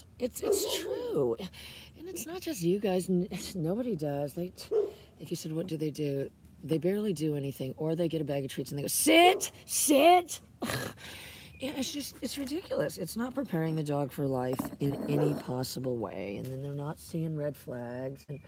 fault. It's true. And it's not just you guys. Nobody does. If you said, what do? They barely do anything, or they get a bag of treats and they go, sit, sit. Yeah, it's ridiculous. It's not preparing the dog for life in any possible way. And then they're not seeing red flags. And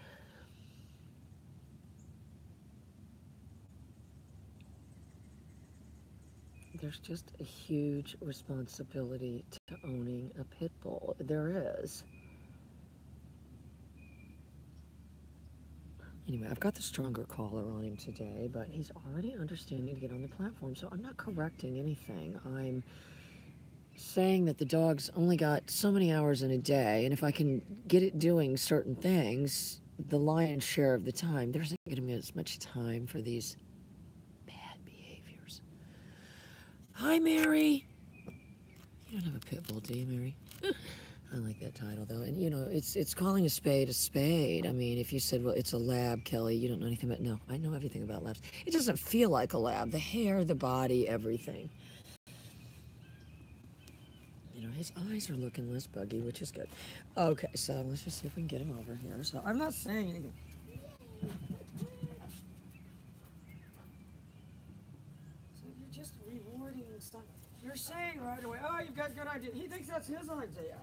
there's just a huge responsibility to owning a pit bull. There is. Anyway, I've got the stronger collar on him today, but he's already understanding to get on the platform, so I'm not correcting anything. I'm saying that the dog's only got so many hours in a day, and if I can get it doing certain things, the lion's share of the time, there isn't going to be as much time for these bad behaviors. Hi, Mary. You don't have a pit bull, do you, Mary? I like that title, though. And, you know, it's calling a spade a spade. I mean, if you said, well, it's a lab, Kelly, you don't know anything about... No, I know everything about labs. It doesn't feel like a lab. The hair, the body, everything. You know, his eyes are looking less buggy, which is good. Okay, so let's just see if we can get him over here. So I'm not saying anything. So you're just rewarding stuff. You're saying right away, oh, you've got a good idea. He thinks that's his idea.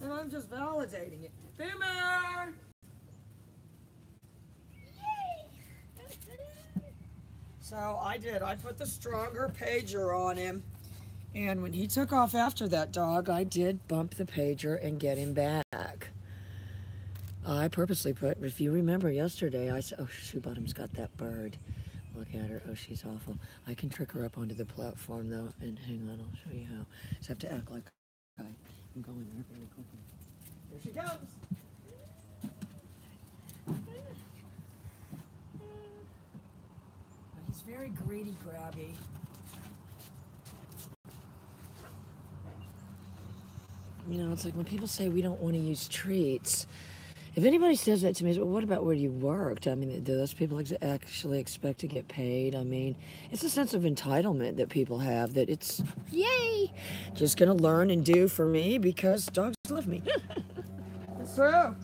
And I'm just validating it. Boomer! So I did. I put the stronger pager on him. And when he took off after that dog, I did bump the pager and get him back. I purposely put, if you remember yesterday, I said, oh, Shoe Bottom's got that bird. Look at her. Oh, she's awful. I can trick her up onto the platform, though. And hang on, I'll show you how. Just have to act like I'm going there really quickly. Here she comes. He's very greedy, grabby. You know, it's like when people say we don't want to use treats. If anybody says that to me, well, what about where you worked? I mean, do those people actually expect to get paid? I mean, it's a sense of entitlement that people have that it's, yay, just going to learn and do for me because dogs love me. It's true.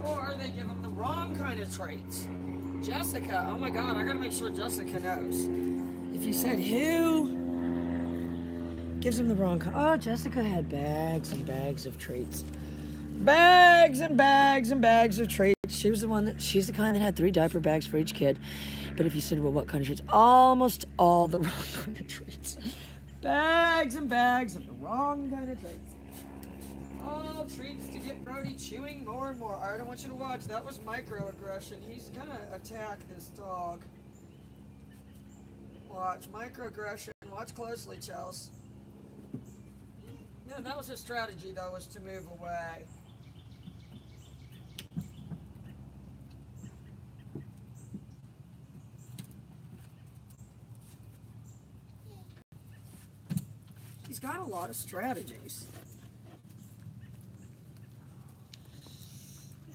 Or they give them the wrong kind of treats. Jessica, oh my God, I got to make sure Jessica knows. If you said who gives him the wrong kind. Oh, Jessica had bags and bags of treats. Bags and bags and bags of treats. She's the kind that had 3 diaper bags for each kid. But if you said, well, what kind of treats? Almost all the wrong kind of treats. Bags and bags of the wrong kind of treats. All treats to get Brody chewing more and more. All right, I want you to watch. That was microaggression. He's going to attack this dog. Watch. Microaggression. Watch closely, Chelsea. No, that was his strategy, though, was to move away. He's got a lot of strategies.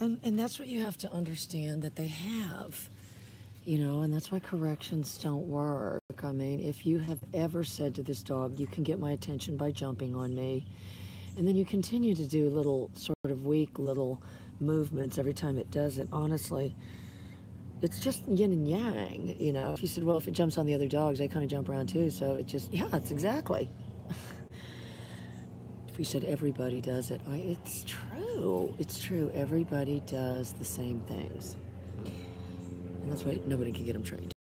And that's what you have to understand that they have. You know, and that's why corrections don't work. I mean, if you have ever said to this dog, you can get my attention by jumping on me, and then you continue to do little sort of weak little movements every time it does it, honestly, it's just yin and yang, you know. If you said, well, if it jumps on the other dogs, they kind of jump around too, so it just, yeah, it's exactly. If we said everybody does it, it's true. It's true. Everybody does the same things. And that's why nobody can get them trained.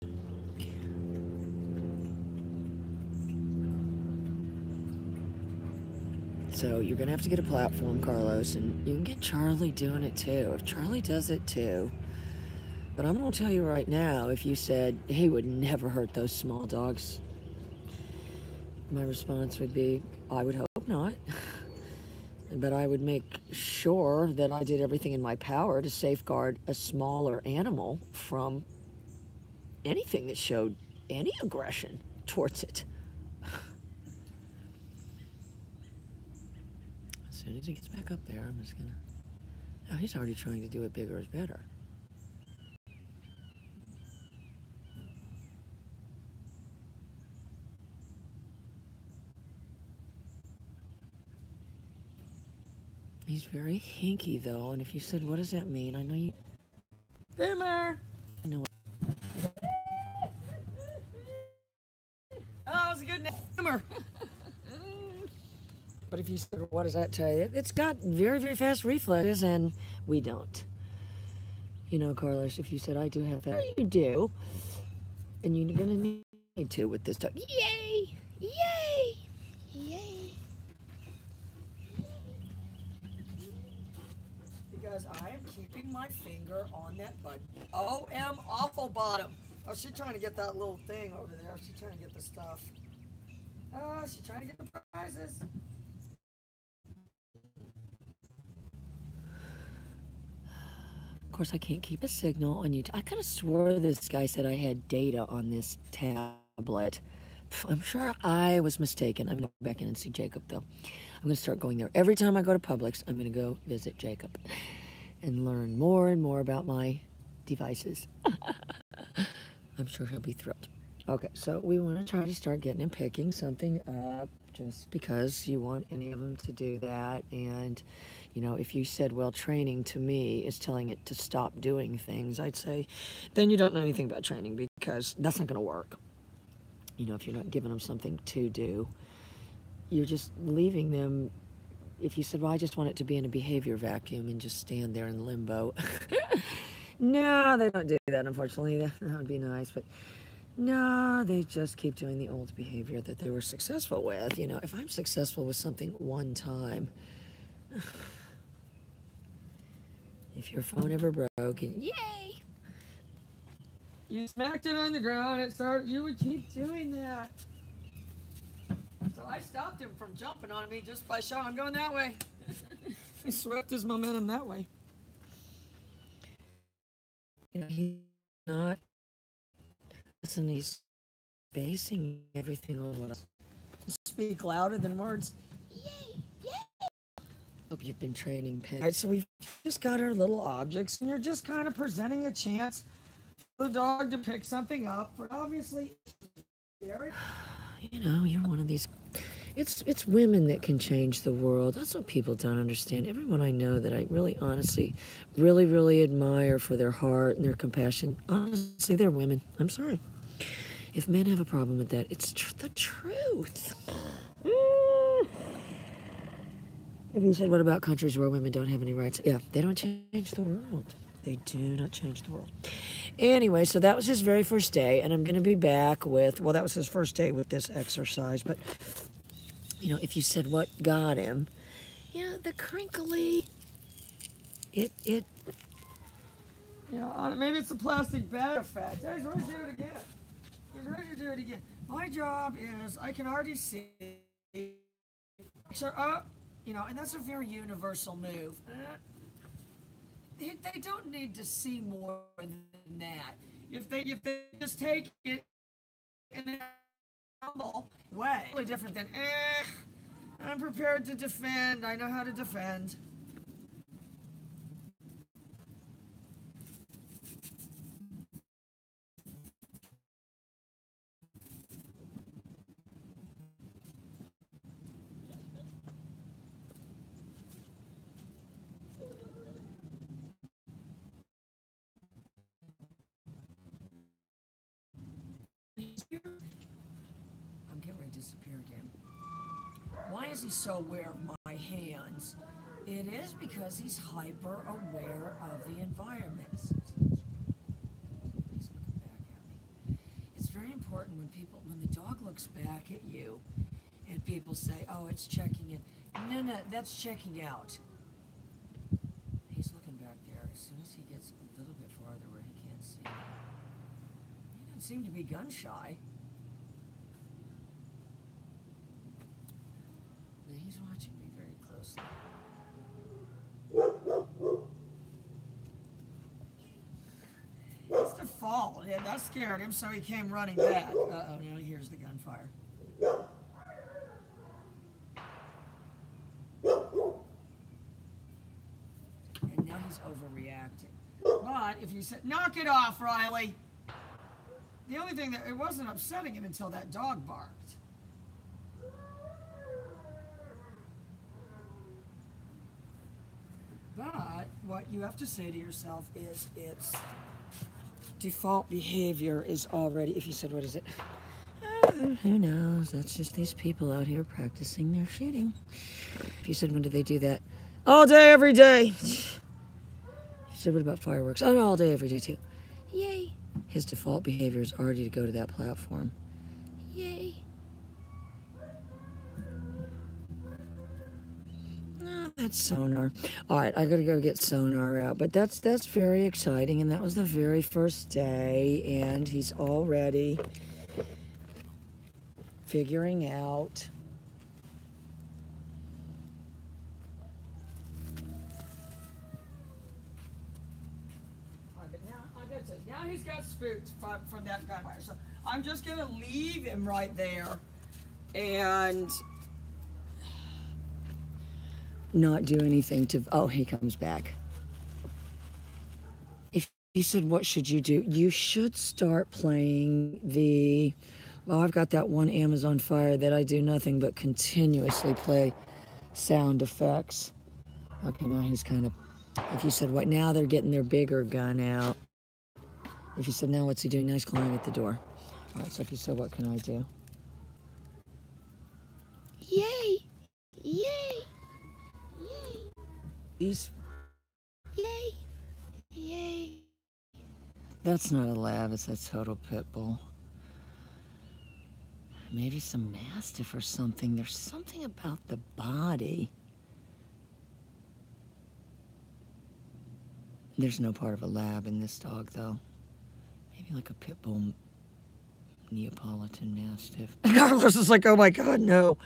So you're going to have to get a platform, Carlos, and you can get Charlie doing it too. If Charlie does it too. But I'm going to tell you right now, if you said he would never hurt those small dogs, my response would be, I would hope not. But I would make sure that I did everything in my power to safeguard a smaller animal from anything that showed any aggression towards it. As soon as he gets back up there, I'm just gonna... Oh, he's already trying to do it bigger is better. He's very hinky though, and if you said, what does that mean? I know you... Boomer! I know what... Oh, it's a good name. Boomer! But if you said, what does that tell you? It's got very, very fast reflexes, and we don't. You know, Carlos, if you said, I do have that, you do. And you're going to need to with this dog. Yay! Yay! Yay! Because I am keeping my finger on that button. O.M. Awful Bottom. Oh, she's trying to get that little thing over there. She's trying to get the stuff. Oh, she's trying to get the prizes. Of course, I can't keep a signal on YouTube. I could have swore this guy said I had data on this tablet. I'm sure I was mistaken. I'm going to go back in and see Jacob, though. I'm going to start going there. Every time I go to Publix, I'm going to go visit Jacob and learn more and more about my devices. I'm sure he'll be thrilled. Okay, so we want to try to start getting him picking something up just because you want any of them to do that. And, you know, if you said, well, training to me is telling it to stop doing things, I'd say, then you don't know anything about training because that's not going to work. You know, if you're not giving them something to do, you're just leaving them. If you said, well, I just want it to be in a behavior vacuum and just stand there in limbo. No, they don't do that, unfortunately. That would be nice, but no, they just keep doing the old behavior that they were successful with. You know, if I'm successful with something one time, if your phone ever broke, and yay! You smacked it on the ground, you would keep doing that. So I stopped him from jumping on me just by showing I'm going that way. He swept his momentum that way. You know, he's not... Listen, he's basing everything on us. Speak louder than words. Yay! Yay! Hope you've been training pigs. All right, so we've just got our little objects, and you're just kind of presenting a chance for the dog to pick something up. But obviously, you know, you're one of these. It's women that can change the world. That's what people don't understand. Everyone I know that I really, honestly, really admire for their heart and their compassion, honestly, they're women. I'm sorry. If men have a problem with that, it's the truth. If you said, what about countries where women don't have any rights? Yeah, they don't change the world. They do not change the world. Anyway, so that was his very first day, and I'm going to be back with, well, that was his first day with this exercise, but, you know, if you said what got him, yeah, the crinkly, you know, maybe it's the plastic bag effect. He's ready to do it again. He's ready to do it again. My job is, I can already see, so, you know, and that's a very universal move. They don't need to see more than that. If they just take it in a humble way, really different than, I'm prepared to defend. I know how to defend. I'm getting ready to disappear again. Why is he so aware of my hands? It is because he's hyper aware of the environment. He's looking back at me. It's very important when the dog looks back at you and people say, oh, it's checking in. No, that's checking out. He's looking back there. As soon as he gets a little bit farther where he can't see, he doesn't seem to be gun shy. He's watching me very closely. It's the fall. Yeah, that scared him, so he came running back. Uh-oh, now he hears the gunfire. And now he's overreacting. But if you said, knock it off, Riley. The only thing that, it wasn't upsetting him until that dog barked. But what you have to say to yourself is its default behavior is already, if you said, what is it? Who knows? That's just these people out here practicing their shooting. If you said, when do they do that? All day, every day. You said, what about fireworks? Oh, no, all day, every day, too. Yay. His default behavior is already to go to that platform. Yay. Oh, that's sonar. All right, I gotta go get sonar out. But that's very exciting, and that was the very first day, and he's already figuring out. Now he's got spooked from that gunfire. So I'm just gonna leave him right there and not do anything to. Oh, he comes back. If you said, what should you do? You should start playing the. Well, I've got that one Amazon Fire that I do nothing but continuously play sound effects. Okay, now he's kind of. If you said, what, now they're getting their bigger gun out. If you said, now what's he doing? Now he's clawing at the door. All right, so if you said, what can I do? Yay! Yay! Yay! He's. Yay! Yay! That's not a lab, it's a total pit bull. Maybe some mastiff or something. There's something about the body. There's no part of a lab in this dog, though. Maybe like a pit bull Neapolitan mastiff. Carlos is like, oh my God, no.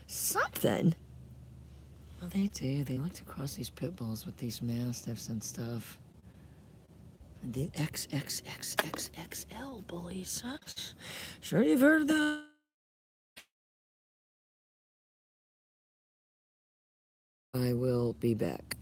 Something. Well, they do. They like to cross these pit bulls with these mastiffs and stuff. And the XXXXXL bullies, huh? Sure you've heard of that? I will be back.